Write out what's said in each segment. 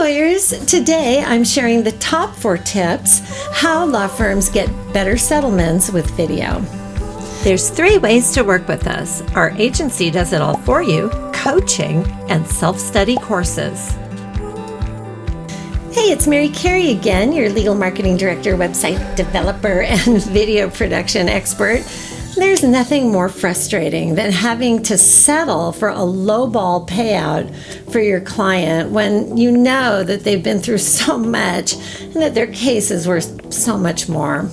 lawyers, today I'm sharing the top 4 tips how law firms get better settlements with video. There's 3 ways to work with us. Our agency does it all for you, coaching, and self-study courses. Hey, it's Mary Cary again, your legal marketing director, website developer, and video production expert. There's nothing more frustrating than having to settle for a lowball payout for your client when you know that they've been through so much and that their case is worth so much more.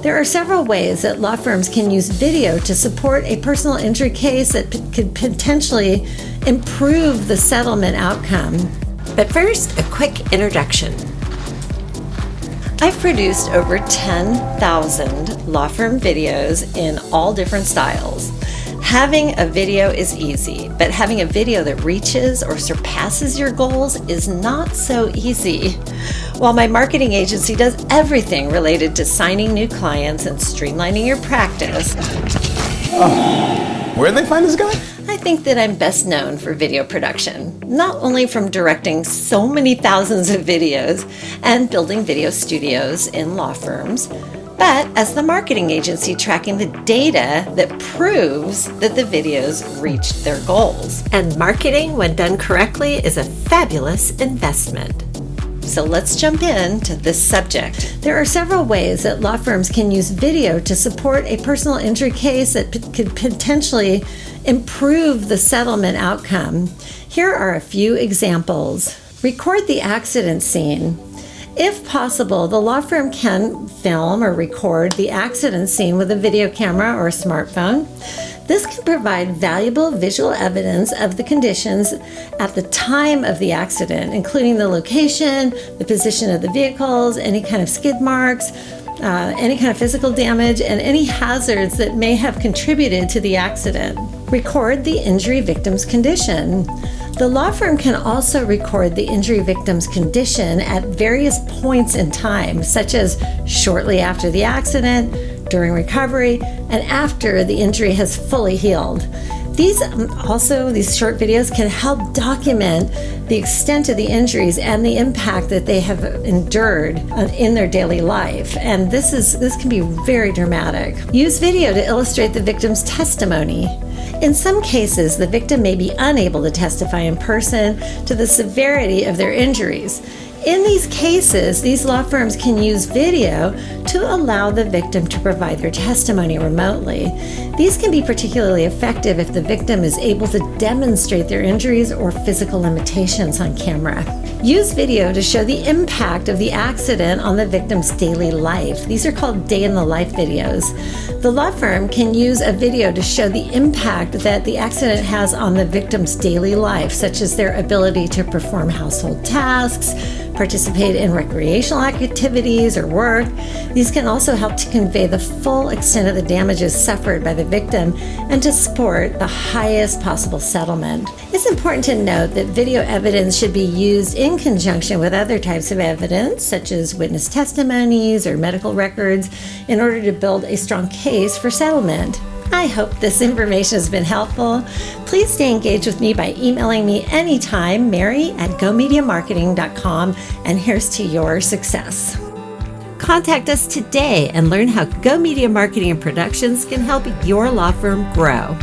There are several ways that law firms can use video to support a personal injury case that could potentially improve the settlement outcome. But first, a quick introduction. I've produced over 10,000 law firm videos in all different styles. Having a video is easy, but having a video that reaches or surpasses your goals is not so easy. While my marketing agency does everything related to signing new clients and streamlining your practice, where'd they find this guy? I think that I'm best known for video production, not only from directing so many thousands of videos and building video studios in law firms, but as the marketing agency tracking the data that proves that the videos reached their goals. And marketing, when done correctly, is a fabulous investment. So let's jump into this subject. There are several ways that law firms can use video to support a personal injury case that could potentially improve the settlement outcome. Here are a few examples. Record the accident scene. If possible, the law firm can film or record the accident scene with a video camera or a smartphone. This can provide valuable visual evidence of the conditions at the time of the accident, including the location, the position of the vehicles, any kind of skid marks, any kind of physical damage, and any hazards that may have contributed to the accident. Record the injury victim's condition. The law firm can also record the injury victim's condition at various points in time, such as shortly after the accident, during recovery, and after the injury has fully healed. These short videos can help document the extent of the injuries and the impact that they have endured in their daily life. And this can be very dramatic. Use video to illustrate the victim's testimony. In some cases, the victim may be unable to testify in person to the severity of their injuries. In these cases, these law firms can use video to allow the victim to provide their testimony remotely. These can be particularly effective if the victim is able to demonstrate their injuries or physical limitations on camera. Use video to show the impact of the accident on the victim's daily life. These are called day-in-the-life videos. The law firm can use a video to show the impact that the accident has on the victim's daily life, such as their ability to perform household tasks, participate in recreational activities or work. These can also help to convey the full extent of the damages suffered by the victim and to support the highest possible settlement. It's important to note that video evidence should be used in conjunction with other types of evidence, such as witness testimonies or medical records, in order to build a strong case for settlement. I hope this information has been helpful. Please stay engaged with me by emailing me anytime, mary@gomediamarketing.com, and here's to your success. Contact us today and learn how GoMedia Marketing Productions can help your law firm grow.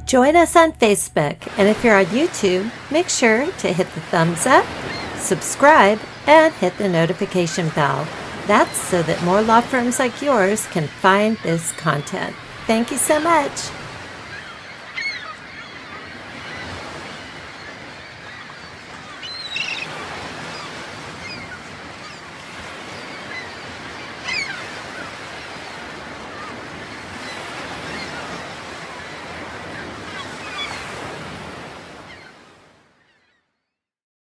Join us on Facebook, and if you're on YouTube, make sure to hit the thumbs up, subscribe, and hit the notification bell. That's so that more law firms like yours can find this content. Thank you so much.